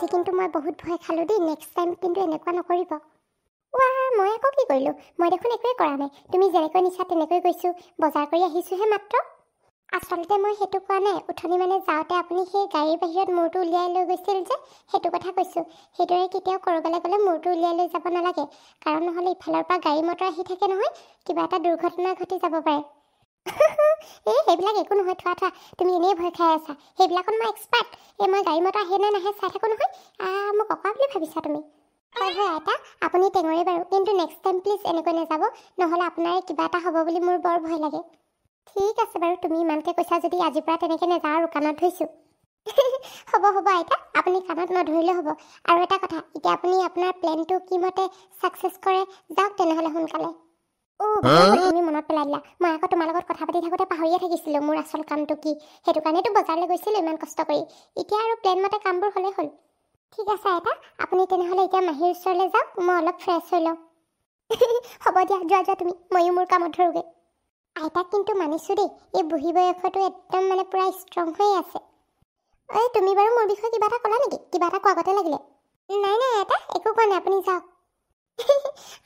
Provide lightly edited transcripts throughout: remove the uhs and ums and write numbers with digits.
আজি কিন্তু মই বহুত ভয় খালোঁ দেই। নেক্সট টাইম কিন্তু এনেকুৱা নকৰিব। মই আকৌ কি কৰিলোঁ? মই দেখোন একোৱেই কৰা নাই। তুমি যেনেকৈ নিছা তেনেকৈ গৈছোঁ। বজাৰ কৰি আহিছোঁহে মাত্ৰ। আচলতে মই সেইটো কোৱা নাই। উঠনি মানে যাওঁতে আপুনি সেই গাড়ীৰ বাহিৰত মূৰটো উলিয়াই লৈ গৈছিল যে, সেইটো কথা কৈছোঁ। সেইদৰে কেতিয়াও ক'ৰবালৈ গ'লে মূৰটো উলিয়াই লৈ যাব নালাগে, কাৰণ নহ'লে ইফালৰ পৰা গাড়ী মটৰ আহি থাকে নহয়, কিবা এটা দুৰ্ঘটনা ঘটি যাব পাৰে। সেইবিলাক একো নহয়, থোৱা। তুমি এনেই ভয় খাই আছা। সেইবিলাকত মই এক্সপাৰ্ট। মই গাড়ী মটৰ আহে নে নাহে চাই থাকোঁ নহয়। মোক অকা বুলি ভাবিছা তুমি? হয় আইতা, আপুনি টেঙৰে বাৰু, কিন্তু নেক্সট টাইম প্লিজ এনেকৈ নাযাব, নহ'লে আপোনাৰে কিবা এটা হ'ব বুলি মোৰ বৰ ভয় লাগে। ঠিক আছে বাৰু, তুমি ইমানকৈ কৈছা যদি আজিৰ পৰা তেনেকৈ নাযাওঁ আৰু, কাণত ধৰিছোঁ। হ'ব আইতা, আপুনি কাণত নধৰিলেও হ'ব। আৰু এটা কথা, এতিয়া আপুনি আপোনাৰ প্লেনটো কি মতে ছাকচেছ কৰে, যাওক তেনেহ'লে সোনকালে। তুমি মনত পেলাই দিলা। মই আকৌ তোমাৰ লগত কথা পাতি থাকোঁতে পাহৰিয়ে থাকিছিলোঁ মোৰ আচল কামটো কি। সেইটো কাৰণেতো বজাৰলৈ গৈছিলোঁ ইমান কষ্ট কৰি। এতিয়া আৰু প্লেন মতে কামবোৰ হ'লেই হ'ল। ঠিক আছে আইতা, আপুনি তেনেহ'লে এতিয়া মাহীৰ ওচৰলৈ যাওক, মই অলপ ফ্ৰেছ হৈ লওঁ। হ'ব দিয়া, যোৱা তুমি, ময়ো মোৰ কামত ধৰোগৈ। আইতাক কিন্তু মানিছোঁ দেই, এই বুঢ়ী বয়সতো একদম মানে পূৰা ষ্ট্ৰং হৈয়ে আছে। তুমি বাৰু মোৰ বিষয়ে কিবা এটা ক'লা নেকি? কিবা এটা কোৱাগতে লাগিলে। নাই আইতা, একো কোৱা নাই, আপুনি যাওক।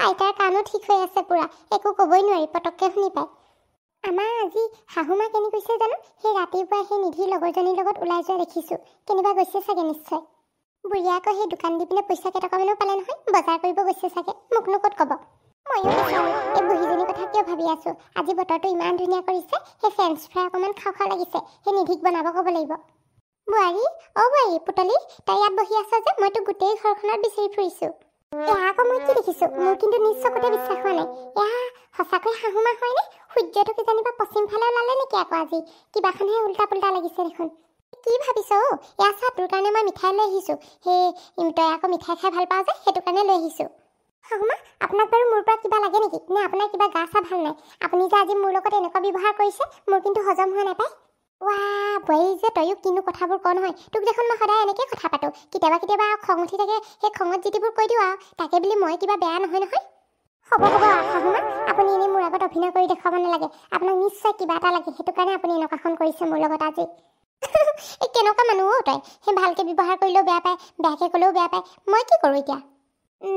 আইতাৰ কাণো ঠিক হৈ আছে পূৰা, একো ক'বই নোৱাৰি, পটককৈ শুনি পায়। আমাৰ আজি শাহুমা কেনি গৈছে জানো? সেই ৰাতিপুৱাই সেই নিধিৰ লগৰজনীৰ লগত ওলাই যোৱা দেখিছোঁ। কেনিবা গৈছে চাগে নিশ্চয়। বুঢ়ীয়ে আকৌ সেই দোকান দি পিনে পইচা কেইটকামানো পালে নহয়, বজাৰ কৰিব গৈছে চাগে, মোকনো ক'ত ক'ব। ময়ো বিচাৰোঁ, এই বুঢ়ীজনীৰ কথা কিয় ভাবি আছোঁ। আজি বতৰটো ইমান ধুনীয়া কৰিছে, সেই ফ্ৰেঞ্চ ফ্ৰাই অকণমান খাওঁ লাগিছে, সেই নিধিক বনাব ক'ব লাগিব। বোৱাৰী, বোৱাৰী, পুতলি, তাই ইয়াত বহি আছা যে, মইতো গোটেই ঘৰখনত বিচাৰি ফুৰিছোঁ। আকৌ মই কি দেখিছোঁ? মোৰ কিন্তু নিজ চকুতে বিশ্বাস হোৱা নাই। সঁচাকৈ শাহুমা হয়নে? সূৰ্যটো কিজানিবা পশ্চিম ফালে ওলালে নেকি আকৌ আজি? কিবাখনহে উল্টা পুল্টা লাগিছে দেখোন। কি ভাবিছ? চা, তোৰ কাৰণে মই মিঠাই লৈ আহিছোঁ। তই আকৌ মিঠাই খাই ভাল পাওঁ যে, সেইটো কাৰণে লৈ আহিছোঁ। শাহুমা, আপোনাক বাৰু মোৰ পৰা কিবা লাগে নেকি? নে আপোনাৰ কিবা গা চা ভাল নাই? আপুনি যে আজি মোৰ লগত এনেকুৱা ব্যৱহাৰ কৰিছে, মোৰ কিন্তু হজম হোৱা নাপায়। বোৱাৰী যে, তয়ো কিনো কথাবোৰ কওঁ নহয়। তোক দেখোন মই সদায় এনেকৈ কথা পাতোঁ। কেতিয়াবা খং উঠি থাকে, সেই খঙত যিটিবোৰ কৈ দিওঁ আৰু, তাকে বুলি মই কিবা বেয়া নহয়। হ'ব শাহুমা, আপুনি এনেই মোৰ আগত অভিনয় কৰি দেখুৱাব নালাগে। আপোনাক নিশ্চয় কিবা এটা লাগে, সেইটো কাৰণে আপুনি এনেকুৱাখন কৰিছে মোৰ লগত আজি। কেনেকুৱা মানুহ তই? সেই ভালকৈ ব্যৱহাৰ কৰিলেও বেয়া পায়, বেয়াকৈ ক'লেও বেয়া পায়। মই কি কৰোঁ এতিয়া?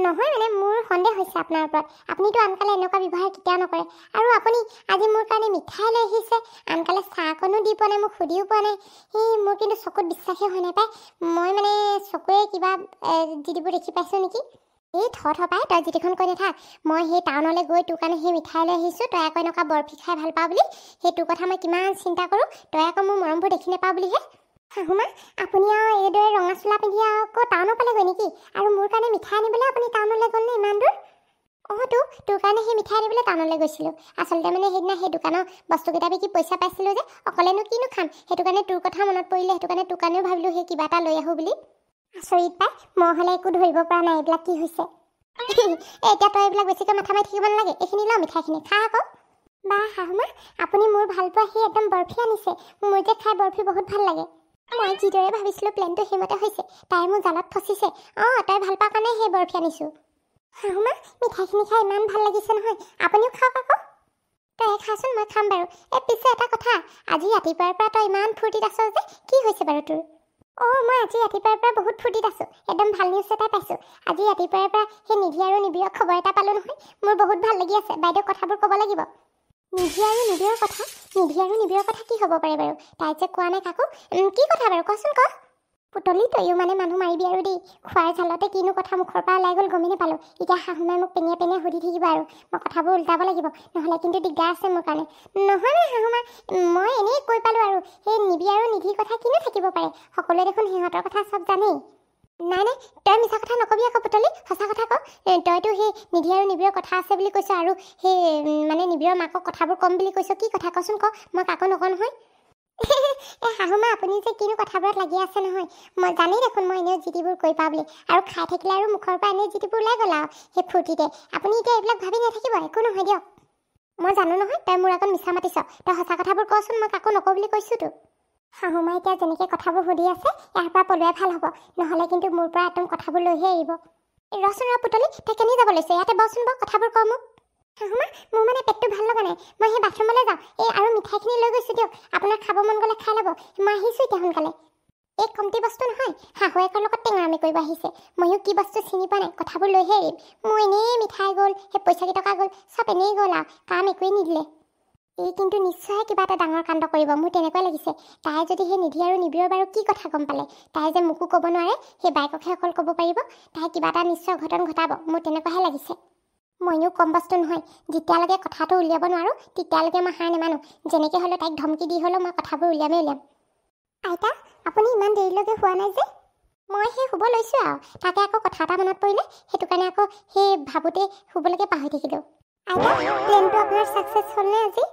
নহয় মানে মোৰ সন্দেহ হৈছে আপোনাৰ ওপৰত। আপুনিতো আনকালে এনেকুৱা ব্যৱহাৰ কেতিয়াও নকৰে। আৰু আপুনি আজি মোৰ কাৰণে মিঠাই লৈ আহিছে, আনকালে চাহ অকণো দি পোৱা নাই, মোক সুধিও পোৱা নাই। মোৰ কিন্তু চকুত বিশ্বাসেই হোৱা নাই পায়। মই মানে চকুৰে কিবা যিবোৰ দেখি পাইছোঁ নেকি। পাই, তই যিটিখন কৈ নাথাক। মই সেই টাউনলৈ গৈ তোৰ কাৰণে সেই মিঠাই লৈ আহিছোঁ, তই আকৌ এনেকুৱা বৰফি খাই ভাল পাওঁ বুলি। সেই তোৰ কথা মই কিমান চিন্তা কৰোঁ, তই আকৌ মোৰ মৰমবোৰ দেখি নাপাওঁ বুলিহে। শাহুমা, আপুনি আৰু এইদৰে ৰঙা চোলা পিন্ধি আকৌ টাউনৰ পালেগৈ নেকি? আৰু মোৰ কাৰণে মিঠাই আনিবলৈ আপুনি টাউনলৈ গ'ল নে ইমান দূৰ? তোৰ কাৰণে সেই মিঠাই আনিবলৈ টাউনলৈ গৈছিলোঁ। আচলতে মানে সেইদিনা সেই দোকানৰ বস্তুকেইটা বিকি পইচা পাইছিলোঁ যে, অকলেনো কিনো খাম, সেইটো কাৰণে তোৰ কথা মনত পৰিলে, সেইটো কাৰণে তোৰ কাৰণেও ভাবিলোঁ সেই কিবা এটা লৈ আহোঁ বুলি। আচৰিত পাই, মই হ'লে একো ধৰিব পৰা নাই এইবিলাক কি হৈছে। এতিয়া তই এইবিলাক বেছিকৈ মাথা মাৰি থাকিব নালাগে। এইখিনি ল মিঠাইখিনি, খা আকৌ। শাহুমা, আপুনি মোৰ ভাল পোৱা সেই একদম বৰফি আনিছে। মোৰ যে খাই বৰফি বহুত ভাল লাগে। মই যিদৰে ভাবিছিলোঁ প্লেনটো সেইমতে হৈছে। তাই মোৰ জালত ফচিছে। তই ভাল পোৱাৰ কাৰণে সেই বৰফি আনিছোঁ। শাহুমা, মিঠাইখিনি খাই ইমান ভাল লাগিছে নহয়, আপুনিও খাওক আকৌ। তই খাচোন, মই খাম বাৰু। পিছে এটা কথা, আজি ৰাতিপুৱাৰ পৰা তই ইমান ফূৰ্তিত আছ যে, কি হৈছে বাৰু তোৰ? মই আজি ৰাতিপুৱাৰ পৰা বহুত ফূৰ্তিত আছোঁ। একদম ভাল নিউজ এটাই পাইছোঁ। আজি ৰাতিপুৱাৰ পৰা সেই নিধি আৰু নিবিড়ৰ খবৰ এটা পালোঁ নহয়। মোৰ বহুত ভাল লাগি আছে। বাইদেউ কথাবোৰ ক'ব লাগিব। নিধি আৰু নিবিড়ৰ কথা? নিধি আৰু নিবিড়ৰ কথা কি হ'ব পাৰে বাৰু? তাই যে কোৱা নাই কাকো। কি কথা বাৰু, কচোন ক। পুতলি, তয়ো মানে মানুহ মাৰিবি আৰু দেই। খোৱাৰ জালতে কিনো কথা মুখৰ পৰা ওলাই গ'ল গমেই নাপালোঁ। এতিয়া শাহুমাই মোক পেনিয়ে সুধি থাকিব আৰু মই কথাবোৰ উল্টাব লাগিব, নহ'লে কিন্তু দিগদাৰ আছে মোৰ কাৰণে। নহয় শাহুমা, মই এনেই কৈ পালোঁ আৰু। সেই নিবি আৰু নিধিৰ কথা কিনো থাকিব পাৰে? সকলোৱে দেখোন সিহঁতৰ কথা চব জানেই। নাই, তই মিছা কথা নকবি আকৌ পুতলি, সঁচা কথা ক। তইতো সেই নিধি আৰু নিবিড়ৰ কথা আছে বুলি কৈছ, আৰু সেই মানে নিবিড়ৰ মাকক কথাবোৰ ক'ম বুলি কৈছ। কি কথা কচোন ক, মই কাকো নকওঁ নহয়। শাহুমা, আপুনি যে কিনো কথাবোৰত লাগি আছে নহয়। মই জানি দেখোন মই এনেও যিটিবোৰ কৈ পাওঁ বুলি, আৰু খাই থাকিলে আৰু মুখৰ পৰা এনেই যিটিবোৰ ওলাই গ'ল আৰু সেই ফূৰ্তিতে। আপুনি এতিয়া এইবিলাক ভাবি নাথাকিব, একো নহয় দিয়ক। মই জানো নহয় তই মোৰ আগত মিছা মাতিছ। তই সঁচা কথাবোৰ কচোন, মই কাকো নকওঁ বুলি কৈছোঁতো। শাহুমাই এতিয়া যেনেকৈ কথাবোৰ সুধি আছে, ইয়াৰ পৰা পলোৱাই ভাল হ'ব, নহ'লে কিন্তু মোৰ পৰা একদম কথাবোৰ লৈহে এৰিব। ৰচোন পুতলি, তই কেনি যাব লৈছ? ইয়াতে বচোন বাৰু, কথাবোৰ ক মোক। শাহুমা, মোৰ মানে পেটটো ভাল লগা নাই, মই সেই বাথৰুমলৈ যাওঁ। আৰু মিঠাইখিনি লৈ গৈছোঁ দিয়ক, আপোনাৰ খাব মন গ'লে খাই ল'ব। মই আহিছোঁ এতিয়া সোনকালে। এই কমটি বস্তু নহয়, শাহুৱেকৰ লগত টেঙৰামি কৰিব আহিছে। ময়ো কি বস্তু চিনি পোৱা নাই, কথাবোৰ লৈহে এৰিম। মোৰ এনেই মিঠাই গ'ল, সেই পইচা কেইটকা গ'ল, চব এনেই গ'ল আৰু কাম একোৱেই নিদিলে। এই কিন্তু নিশ্চয় কিবা এটা ডাঙৰ কাণ্ড কৰিব, মোৰ তেনেকুৱাই লাগিছে। তাই যদি সেই নিধি আৰু নিবিড়ৰ বাৰু কি কথা গম পালে, তাই যে মোকো ক'ব নোৱাৰে, সেই বাইককহে অকল ক'ব পাৰিব, তাই কিবা এটা নিশ্চয় ঘটন ঘটাব, মোৰ তেনেকুৱাহে লাগিছে। ময়ো কম বস্তু নহয়, যেতিয়ালৈকে কথাটো উলিয়াব নোৱাৰোঁ তেতিয়ালৈকে মই হাৰ নেমানো। যেনেকৈ হ'লেও তাইক ধমকি দি হ'লেও মই কথাবোৰ উলিয়াম। আইতা, আপুনি ইমান দেৰিলৈকে শুৱা নাই যে? মই সেই শুব লৈছোঁ আৰু, তাকে আকৌ কথা এটা মনত পৰিলে, সেইটো কাৰণে আকৌ সেই ভাবোঁতেই শুবলৈকে পাহৰি থাকিলোঁ। আইতা, প্লেনটো আপোনাৰ ছাকচেছ হ'লনে আজি?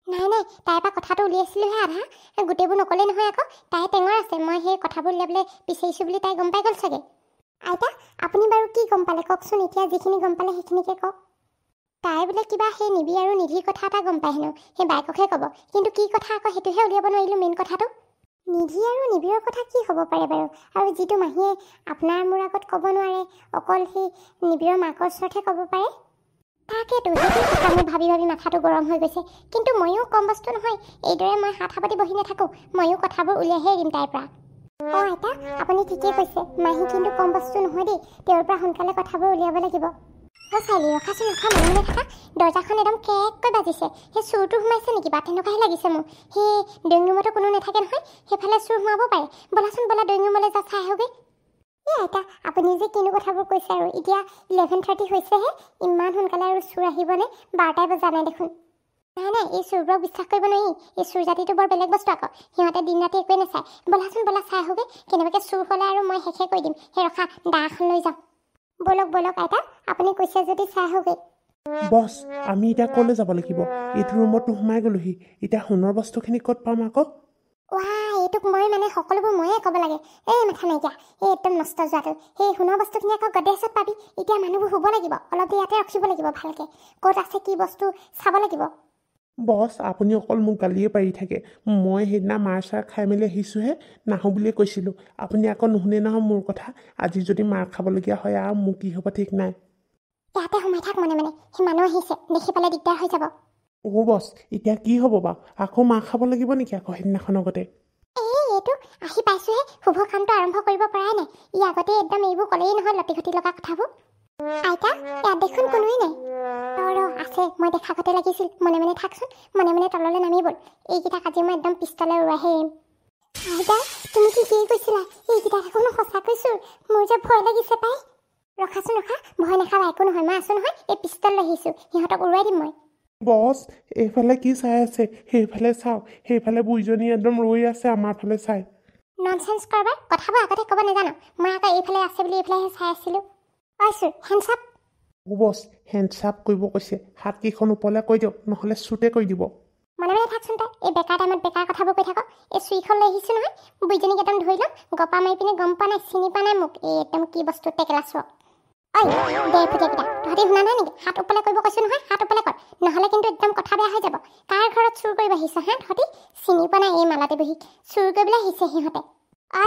নাই, তাইৰ পৰা কথাটো উলিয়াইছিলোঁহে আধা, গোটেইবোৰ নক'লেই নহয় আকৌ। তাই টেঙৰ আছে, মই সেই কথাবোৰ উলিয়াবলৈ বিচাৰিছোঁ বুলি তাই গম পাই গ'ল চাগে। আইতা, আপুনি বাৰু কি গম পালে কওকচোন, এতিয়া যিখিনি গম পালে সেইখিনিকে কওক। তাই বোলে কিবা সেই নিবি আৰু নিধিৰ কথা এটা গম পায় হেনো, সেই বাইককহে ক'ব। কিন্তু কি কথা আকৌ সেইটোহে উলিয়াব নোৱাৰিলোঁ মেইন কথাটো। নিধি আৰু নিবিড়ৰ কথা কি হ'ব পাৰে বাৰু? আৰু যিটো মাহীয়ে আপোনাৰ মোৰ আগত ক'ব নোৱাৰে, অকল সেই নিবিড়ৰ মাকৰ ওচৰতহে ক'ব পাৰে। তাকেতো সেইটো কথা মোৰ ভাবি মাথাটো গৰম হৈ গৈছে। কিন্তু ময়ো কম বস্তু নহয়, এইদৰে মই হাত সাৱটি বহি নাথাকোঁ, ময়ো কথাবোৰ উলিয়াইহে এৰিম তাইৰ পৰা। আইতা, আপুনি ঠিকেই কৈছে, মাহী কিন্তু কম বস্তু নহয় দেই, তেওঁৰ পৰা সোনকালে কথাবোৰ উলিয়াব লাগিব। চাইলি ৰখাচোন, মনে থাকা। দৰ্জাখন একদম কেককৈ বাজিছে, সেই চোৰটো সোমাইছে নেকি বা তেনেকুৱাহে লাগিছে মোৰ। সেই ড্ৰয়িং ৰুমতো কোনো নাথাকে নহয়, সেইফালে চোৰ সোমাব পাৰে। ব'লাচোন ড্ৰয়িং ৰুমলৈ যা, চাই আহোগৈ। আইতা, আপুনি যে কিনো কথাবোৰ কৈছে আৰু, এতিয়া 11:30 হৈছেহে, ইমান সোনকালে আৰু চোৰ আহিবনে? 12টাই বজা নাই দেখোন। নাই, এই চোৰবোৰক বিশ্বাস কৰিব নোৱাৰি। এই চোৰ জাতিটো বৰ বেলেগ বস্তু আকৌ, সিহঁতে দিন ৰাতি একোৱে নাচায়। ব'লাচোন চাই আহোগৈ, কেনেবাকৈ চোৰ হ'লে আৰু মই শেষে কৰি দিম। সেই ৰখা, দা এখন লৈ যাওঁ। ব'লক আইতা, আপুনি কৈছে যদি চাই আহোগৈ। বছ, আমি এতিয়া ক'লৈ যাব লাগিব? এইটো ৰুমতো সোমাই গ'লোহি, এতিয়া সোণৰ বস্তুখিনি ক'ত পাম আকৌ? এইটোক মই মানে সকলোবোৰ ময়ে ক'ব লাগে। এই মাথা নাইকিয়া, এই একদম নষ্ট যোৱাটো। সেই সোণৰ বস্তুখিনি আকৌ গডৰেজত পাবি। এতিয়া মানুহবোৰ শুব লাগিব, অলপ ইয়াতে ৰখিব লাগিব ভালকৈ। ক'ত আছে কি বস্তু চাব লাগিব। বছ, আপুনি অকল মোক গালিয়ে পাৰি থাকে। মই সেইদিনা মাৰ চাৰ খাই মেলি আহিছোঁহে, নাহোঁ বুলিয়ে কৈছিলোঁ। আপুনি আকৌ নুশুনে নহয় মোৰ কথা। আজি যদি মাৰ খাবলগীয়া হয় আৰু মোৰ কি হ'ব ঠিক নাই। ইয়াতে সোমাই থাক মনে, সি মানুহ আহিছে, দেখি পালে দিগদাৰ হৈ যাব। বছ, এতিয়া কি হ'ব বাৰু? আকৌ মাৰ খাব লাগিব নেকি আকৌ সেইদিনাখনৰ আগতে? এইটো আহি পাইছোহে, শুভ কামটো আৰম্ভ কৰিব পৰাই নাই। ই আগতে একদম এইবোৰ ক'লেই নহয় লতিঘটি লগা কথাবোৰ। আইতা, ইয়াত দেখোন কোনোৱেই নাই। আছে, মই দেখা গতে লাগিছিল। মনে থাকচোন, মনে তললৈ নামি ব'ল। এইকেইটাক আজি মই একদম পিষ্টলে উৰুৱাইহে এৰিম। আইতা, তুমি কি কৈছিলা? এইকেইটা দেখোন সঁচাকৈ চোৰ। মোৰ যে ভয় লাগিছে পাই। ৰখাচোন, ভয় নাখাবা, একো নহয়, মই আছোঁ নহয়। এই পিষ্টল লৈ আহিছোঁ, সিহঁতক উৰুৱাই দিম মই। বছ, এইফালে কি চাই আছে? সেইফালে চাওক, সেইফালে বুঢ়ীজনী একদম ৰৈ আছে আমাৰ ফালে চাই। ননচেন্স কৰবাৰ কথাবোৰ আগতে ক'ব নাজানো। মই আকৌ এইফালে আছে বুলি এইফালেহে চাই আছিলোঁ। চোৰ, হেণ্ডছ আপ। বছ, হেণ্ডছ আপ কৰিব কৈছে, হাতকেইখন ওপৰলৈ কৈ দিয়ক, নহ'লে শ্বুটে কৰি দিব। মনে থাকচোন তই, এই বেকাৰ টাইমত বেকাৰ কথাবোৰ কৈ থাক। এই চুৰিখন লৈ আহিছোঁ নহয়, বুঢ়ীজনীক একদম ধৰি ল'ম। গপা মাৰি পিনে গম পোৱা নাই, চিনি পোৱা নাই মোক। এই একদম কি বস্তু টেকেলা চোৱা। ফুটিয়াকেইটা, তহঁতি শুনা নাই নেকি? হাত ওপৰলৈ কৰিব কৈছোঁ নহয়, হাত ওপৰলৈ কৰ, নহ'লে কিন্তু একদম কথা বেয়া হৈ যাব। কাৰ ঘৰত চুৰ কৰিব আহিছ হা তহঁতি? চিনি পোৱা নাই এই মালাতে বহি চুৰ কৰিবলৈ আহিছে সিহঁতে।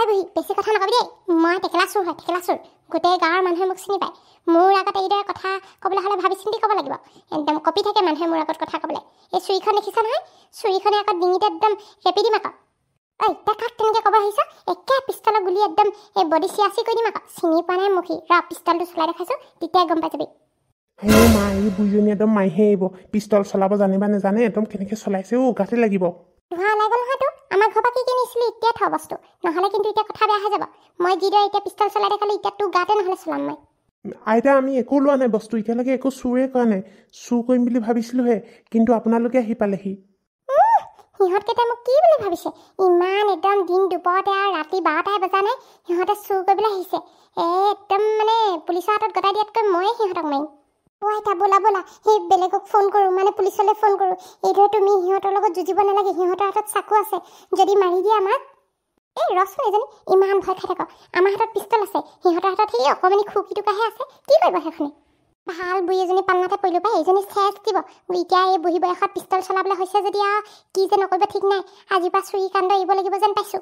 বুঢ়ী, বেছি কথা নকবি দেই। মই টেকেলা চুৰ হয়, টেকেলা চুৰ। গোটেই গাঁৱৰ মানুহে মোক চিনি পায়। মোৰ আগত এইদৰে কথা ক'বলৈ হ'লে ভাবি চিন্তি ক'ব লাগিব। একদম কপি থাকে মানুহে মোৰ আগত কথা ক'বলৈ। এই চুৰিখন দেখিছা নহয়, চুৰিখনে আকৌ ডিঙিতে একদম ৰেপি দিম আকৌ। তই কাক তেনেকৈ ক'ব আহিছ? একে পিষ্টলৰ গুলি একদম এই বডি চিয়াচি কৰি দিম আকৌ। চিনি পোৱা নাই মুখী, পিষ্টলটো চলাই দেখাইছোঁ, তেতিয়াই গম পাই যাবি। মা, এই বুঢ়ীজনী একদম মাৰিহে আহিব। পিষ্টল চলাব জানিবা নেজানে, একদম কেনেকৈ চলাইছে গাতে লাগিব। ধোঁৱা ওলাই গ'ল নহয় তোৰ। আমাৰ ঘৰৰ পৰা কি নিছিলি এতিয়া থ বস্তু, নহ'লে কিন্তু এতিয়া কথা বেয়া হৈ যাব। মই যিদৰে এতিয়া পিষ্টল চলাই দেখালোঁ, এতিয়া তোৰ গাতে নহ'লে চলাম মই। আইতা, আমি একো লোৱা নাই বস্তু, এতিয়ালৈকে একো চুৰে কৰা নাই। চুৰ কৰিম বুলি ভাবিছিলোঁহে, কিন্তু আপোনালোকে আহি পালেহি। সিহঁতকেইটাই মোক কি বুলি ভাবিছে? ইমান একদম দিন দুপৰতে আৰু ৰাতি 12টাই বজা নাই, সিহঁতে চুৰ কৰিবলৈ আহিছে। একদম মানে পুলিচৰ হাতত গতাই দিয়াতকৈ ময়ে সিহঁতক মাৰিম। আইতা, ব'লা, সেই বেলেগক ফোন কৰোঁ, মানে পুলিচলৈ ফোন কৰোঁ। এইদৰে তুমি সিহঁতৰ লগত যুঁজিব নালাগে, সিহঁতৰ হাতত চাকু আছে, যদি মাৰি দিয়ে আমাক। ৰচোন, এজনী ইমান ভয় খাই থাক। আমাৰ হাতত পিষ্টল আছে, সিহঁতৰ হাতত সেই অকণমানি খুকিটোকাহে আছে। কি কৰিব সেইখনে? ভাল বুঢ়ী এজনী পাল্লাতে পৰিলোঁ পাই, এইজনী চেচ দিব। এতিয়া এই বুঢ়ী বয়সত পিষ্টল চলাবলৈ হৈছে যদি আৰু কি যে নকৰিব ঠিক নাই। আজিৰ পৰা চুৰি কাণ্ড এৰিব লাগিব যেন পাইছোঁ।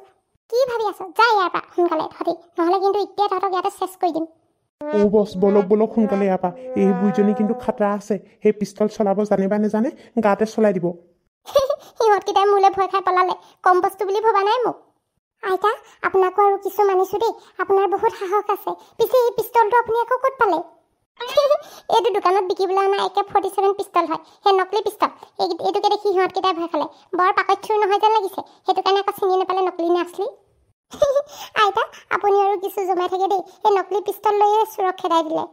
কি ভাবি আছ? যা ইয়াৰ পৰা সোনকালে তহঁতি, নহ'লে কিন্তু এতিয়া তহঁতক ইয়াতে চেচ কৰি দিম। বছ, ব'লক সোনকালে ইয়াৰ পৰা। এই বুঢ়ীজনী কিন্তু খাতৰা আছে, সেই পিষ্টল চলাব জানিবা নেজানে, গাতে চলাই দিব। সিহঁতকেইটাই মোলৈ ভয় খাই পলালে, কম বস্তু বুলি ভবা নাই মোক। আইতা আপোনাকো আৰু কিছু মানিছোঁ দেই, আপোনাৰ বহুত সাহস আছে। পিছে এই পিষ্টলটো আপুনি আকৌ ক'ত পালে? এইটো দোকানত বিকিবলৈ অনা AK-47 পিষ্টল হয়, সেই নকলি পিষ্টল। এইটোকে দেখি সিহঁতকেইটাই ভয় খালে। বৰ পাকৈথ্যুৰ নহয় যেন লাগিছে, সেইটো কাৰণে আকৌ চিনি নাপালে নকলি নে আছলি। আইতা আপুনি আৰু কিছু জমাই থাকে দেই, সেই নকলি পিষ্টল লৈয়ে চোৰক খেদাই দিলে।